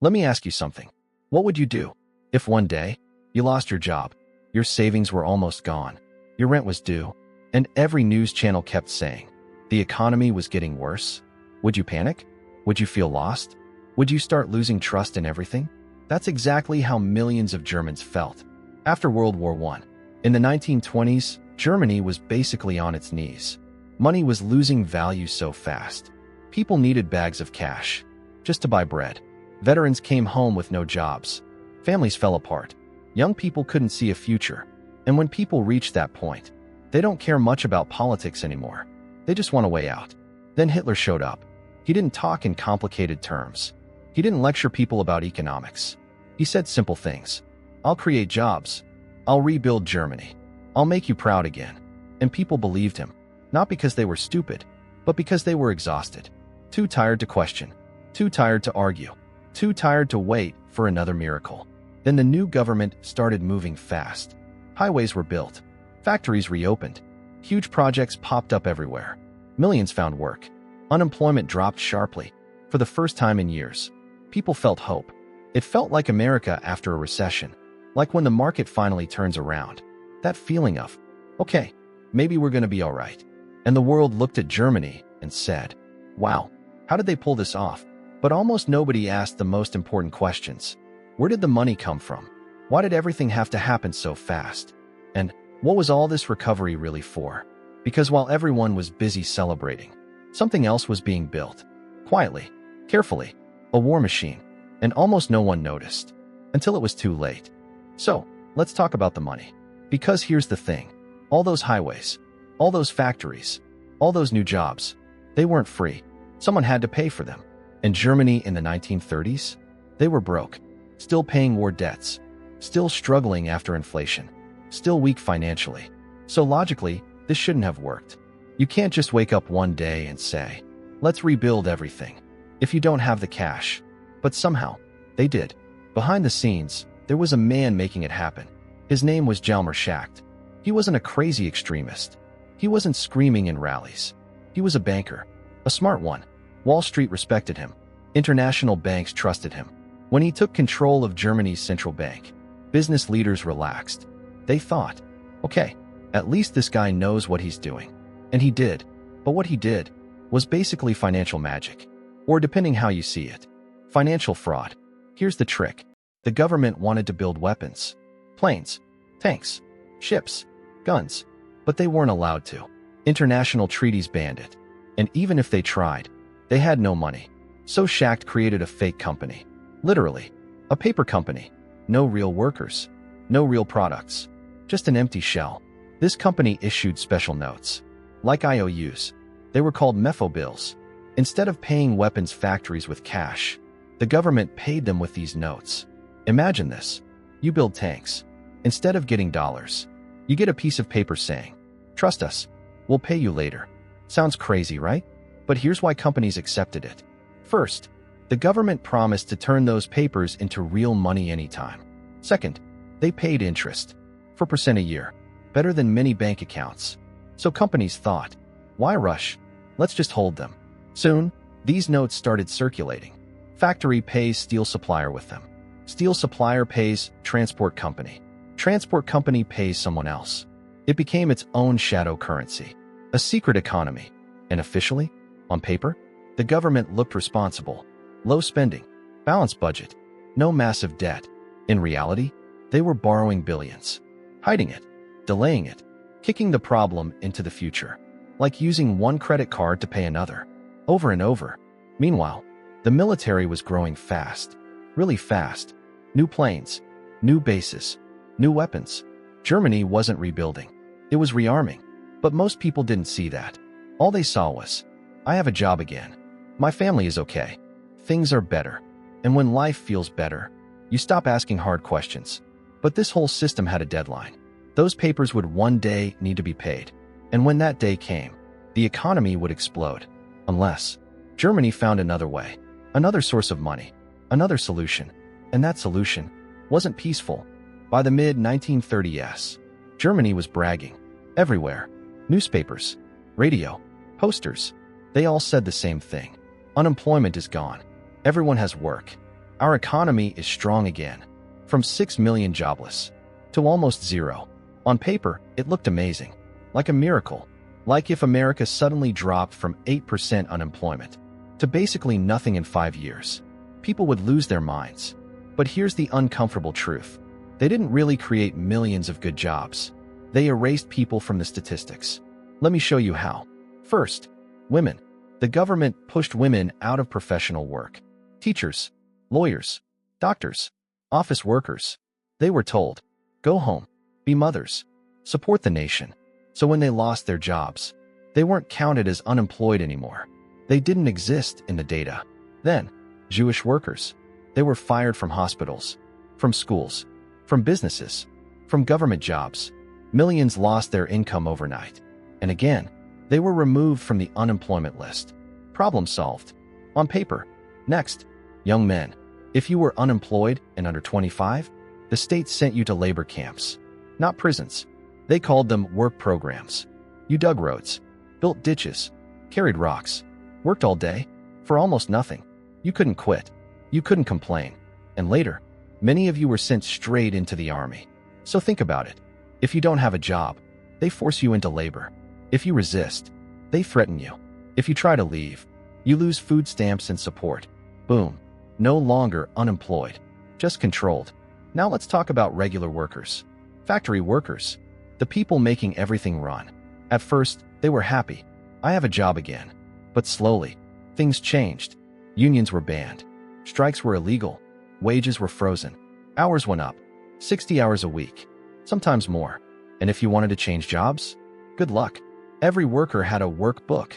Let me ask you something. What would you do if one day you lost your job, your savings were almost gone, your rent was due, and every news channel kept saying the economy was getting worse? Would you panic? Would you feel lost? Would you start losing trust in everything? That's exactly how millions of Germans felt after World War I. In the 1920s, Germany was basically on its knees. Money was losing value so fast. People needed bags of cash just to buy bread. Veterans came home with no jobs. Families fell apart. Young people couldn't see a future. And when people reach that point, they don't care much about politics anymore. They just want a way out. Then Hitler showed up. He didn't talk in complicated terms. He didn't lecture people about economics. He said simple things. I'll create jobs. I'll rebuild Germany. I'll make you proud again. And people believed him, not because they were stupid, but because they were exhausted. Too tired to question. Too tired to argue. Too tired to wait for another miracle. Then the new government started moving fast. Highways were built. Factories reopened. Huge projects popped up everywhere. Millions found work. Unemployment dropped sharply. For the first time in years, people felt hope. It felt like America after a recession, like when the market finally turns around. That feeling of, okay, maybe we're going to be all right. And the world looked at Germany and said, wow, how did they pull this off? But almost nobody asked the most important questions. Where did the money come from? Why did everything have to happen so fast? And what was all this recovery really for? Because while everyone was busy celebrating, something else was being built. Quietly, carefully, a war machine. And almost no one noticed, until it was too late. So, let's talk about the money. Because here's the thing. All those highways, all those factories, all those new jobs, they weren't free. Someone had to pay for them. And Germany in the 1930s? They were broke, still paying war debts, still struggling after inflation, still weak financially. So logically, this shouldn't have worked. You can't just wake up one day and say, let's rebuild everything, if you don't have the cash. But somehow, they did. Behind the scenes, there was a man making it happen. His name was Hjalmar Schacht. He wasn't a crazy extremist. He wasn't screaming in rallies. He was a banker, a smart one. Wall Street respected him. International banks trusted him. When he took control of Germany's central bank, business leaders relaxed. They thought, okay, at least this guy knows what he's doing. And he did. But what he did was basically financial magic. Or depending how you see it, financial fraud. Here's the trick. The government wanted to build weapons, planes, tanks, ships, guns, but they weren't allowed to. International treaties banned it. And even if they tried, they had no money. So Schacht created a fake company. Literally, a paper company. No real workers, no real products, just an empty shell. This company issued special notes, like IOUs. They were called Mefo bills. Instead of paying weapons factories with cash, the government paid them with these notes. Imagine this. You build tanks. Instead of getting dollars, you get a piece of paper saying, trust us, we'll pay you later. Sounds crazy, right? But here's why companies accepted it. First, the government promised to turn those papers into real money anytime. Second, they paid interest, 4% a year, better than many bank accounts. So companies thought, why rush? Let's just hold them. Soon, these notes started circulating. Factory pays steel supplier with them. Steel supplier pays transport company. Transport company pays someone else. It became its own shadow currency, a secret economy. And officially, on paper, the government looked responsible. Low spending, balanced budget, no massive debt. In reality, they were borrowing billions, hiding it, delaying it, kicking the problem into the future, like using one credit card to pay another, over and over. Meanwhile, the military was growing fast, really fast. New planes, new bases, new weapons. Germany wasn't rebuilding. It was rearming. But most people didn't see that. All they saw was, I have a job again. My family is okay. Things are better. And when life feels better, you stop asking hard questions. But this whole system had a deadline. Those papers would one day need to be paid. And when that day came, the economy would explode. Unless Germany found another way, another source of money, another solution. And that solution wasn't peaceful. By the mid-1930s, Germany was bragging. Everywhere. Newspapers, radio, posters. They all said the same thing. Unemployment is gone. Everyone has work. Our economy is strong again, from 6 million jobless to almost zero. On paper, it looked amazing, like a miracle, like if America suddenly dropped from 8% unemployment to basically nothing in 5 years. People would lose their minds. But here's the uncomfortable truth. They didn't really create millions of good jobs. They erased people from the statistics. Let me show you how. First, women. The government pushed women out of professional work. Teachers, lawyers, doctors, office workers. They were told, go home, be mothers, support the nation. So when they lost their jobs, they weren't counted as unemployed anymore. They didn't exist in the data. Then, Jewish workers. They were fired from hospitals, from schools, from businesses, from government jobs. Millions lost their income overnight. And again, they were removed from the unemployment list. Problem solved. On paper. Next, young men. If you were unemployed and under 25, the state sent you to labor camps, not prisons. They called them work programs. You dug roads, built ditches, carried rocks, worked all day for almost nothing. You couldn't quit. You couldn't complain. And later, many of you were sent straight into the army. So think about it. If you don't have a job, they force you into labor. If you resist, they threaten you. If you try to leave, you lose food stamps and support. Boom. No longer unemployed, just controlled. Now let's talk about regular workers. Factory workers. The people making everything run. At first, they were happy. I have a job again. But slowly, things changed. Unions were banned. Strikes were illegal. Wages were frozen. Hours went up. 60 hours a week. Sometimes more. And if you wanted to change jobs, good luck. Every worker had a workbook,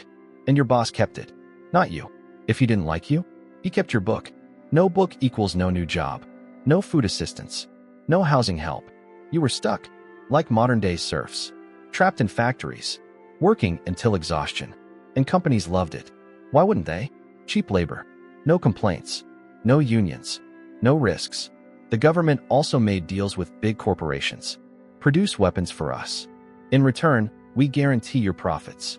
and your boss kept it. Not you. If he didn't like you, he kept your book. No book equals no new job. No food assistance. No housing help. You were stuck, like modern-day serfs, trapped in factories, working until exhaustion. And companies loved it. Why wouldn't they? Cheap labor. No complaints. No unions. No risks. The government also made deals with big corporations. Produce weapons for us. In return, we guarantee your profits.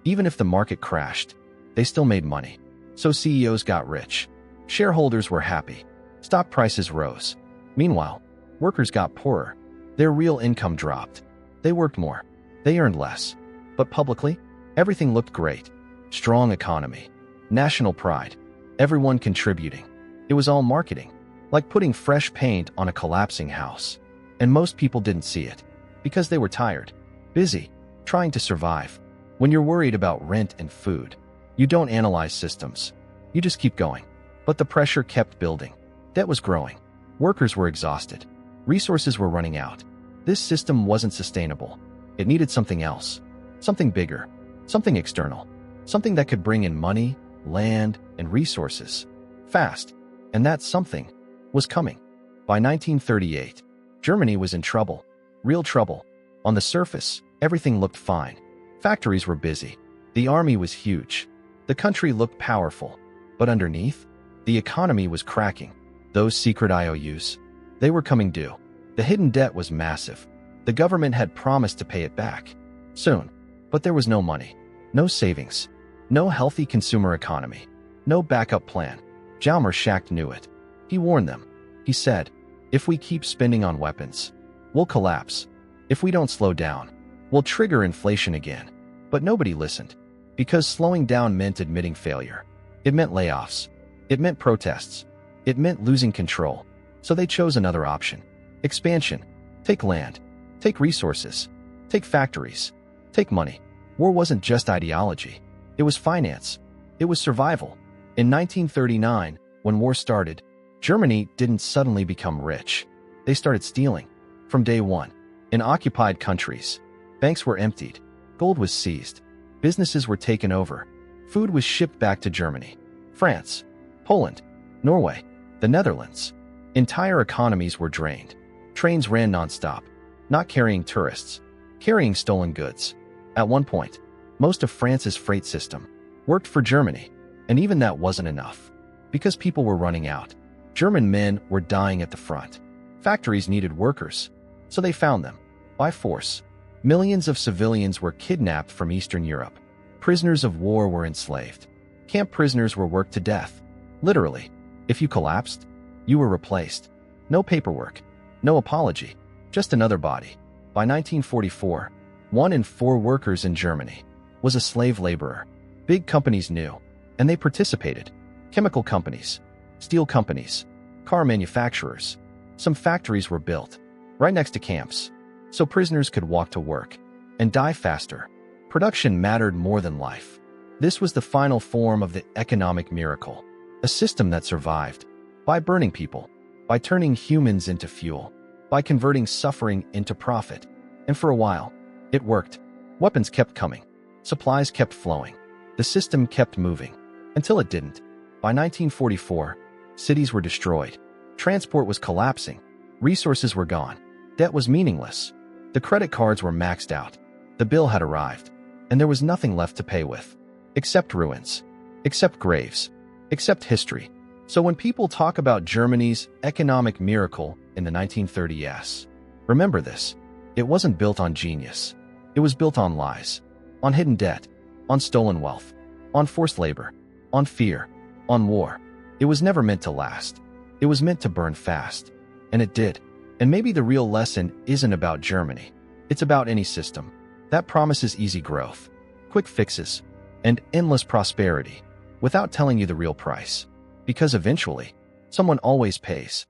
Even if the market crashed, they still made money. So CEOs got rich. Shareholders were happy. Stock prices rose. Meanwhile, workers got poorer. Their real income dropped. They worked more. They earned less. But publicly, everything looked great. Strong economy. National pride. Everyone contributing. It was all marketing. Like putting fresh paint on a collapsing house. And most people didn't see it. Because they were tired. Busy. Trying to survive. When you're worried about rent and food, you don't analyze systems. You just keep going. But the pressure kept building. Debt was growing. Workers were exhausted. Resources were running out. This system wasn't sustainable. It needed something else. Something bigger. Something external. Something that could bring in money, land, and resources. Fast. And that something was coming. By 1938, Germany was in trouble. Real trouble. On the surface, everything looked fine. Factories were busy. The army was huge. The country looked powerful. But underneath, the economy was cracking. Those secret IOUs, they were coming due. The hidden debt was massive. The government had promised to pay it back soon. But there was no money. No savings. No healthy consumer economy. No backup plan. Jalmar Schacht knew it. He warned them. He said, if we keep spending on weapons, we'll collapse. If we don't slow down, we'll trigger inflation again. But nobody listened. Because slowing down meant admitting failure. It meant layoffs. It meant protests. It meant losing control. So they chose another option. Expansion. Take land. Take resources. Take factories. Take money. War wasn't just ideology. It was finance. It was survival. In 1939, when war started, Germany didn't suddenly become rich. They started stealing. From day one. In occupied countries, banks were emptied. Gold was seized. Businesses were taken over. Food was shipped back to Germany, France, Poland, Norway, the Netherlands. Entire economies were drained. Trains ran nonstop, not carrying tourists, carrying stolen goods. At one point, most of France's freight system worked for Germany, and even that wasn't enough. Because people were running out. German men were dying at the front. Factories needed workers, so they found them. By force. Millions of civilians were kidnapped from Eastern Europe. Prisoners of war were enslaved. Camp prisoners were worked to death. Literally. If you collapsed, You were replaced. No paperwork. No apology. Just another body. By 1944, 1 in 4 workers in Germany was a slave laborer. Big companies knew, and they participated. Chemical companies, steel companies, car manufacturers. Some factories were built right next to camps, so prisoners could walk to work and die faster. Production mattered more than life. This was the final form of the economic miracle, a system that survived by burning people, by turning humans into fuel, by converting suffering into profit. And for a while, it worked. Weapons kept coming. Supplies kept flowing. The system kept moving. Until it didn't. By 1944, cities were destroyed. Transport was collapsing. Resources were gone. Debt was meaningless. The credit cards were maxed out. The bill had arrived. And there was nothing left to pay with. Except ruins. Except graves. Except history. So when people talk about Germany's economic miracle in the 1930s, remember this. It wasn't built on genius. It was built on lies, on hidden debt, on stolen wealth, on forced labor, on fear, on war. It was never meant to last. It was meant to burn fast. And it did. And maybe the real lesson isn't about Germany. It's about any system that promises easy growth, quick fixes, and endless prosperity without telling you the real price. Because eventually, someone always pays.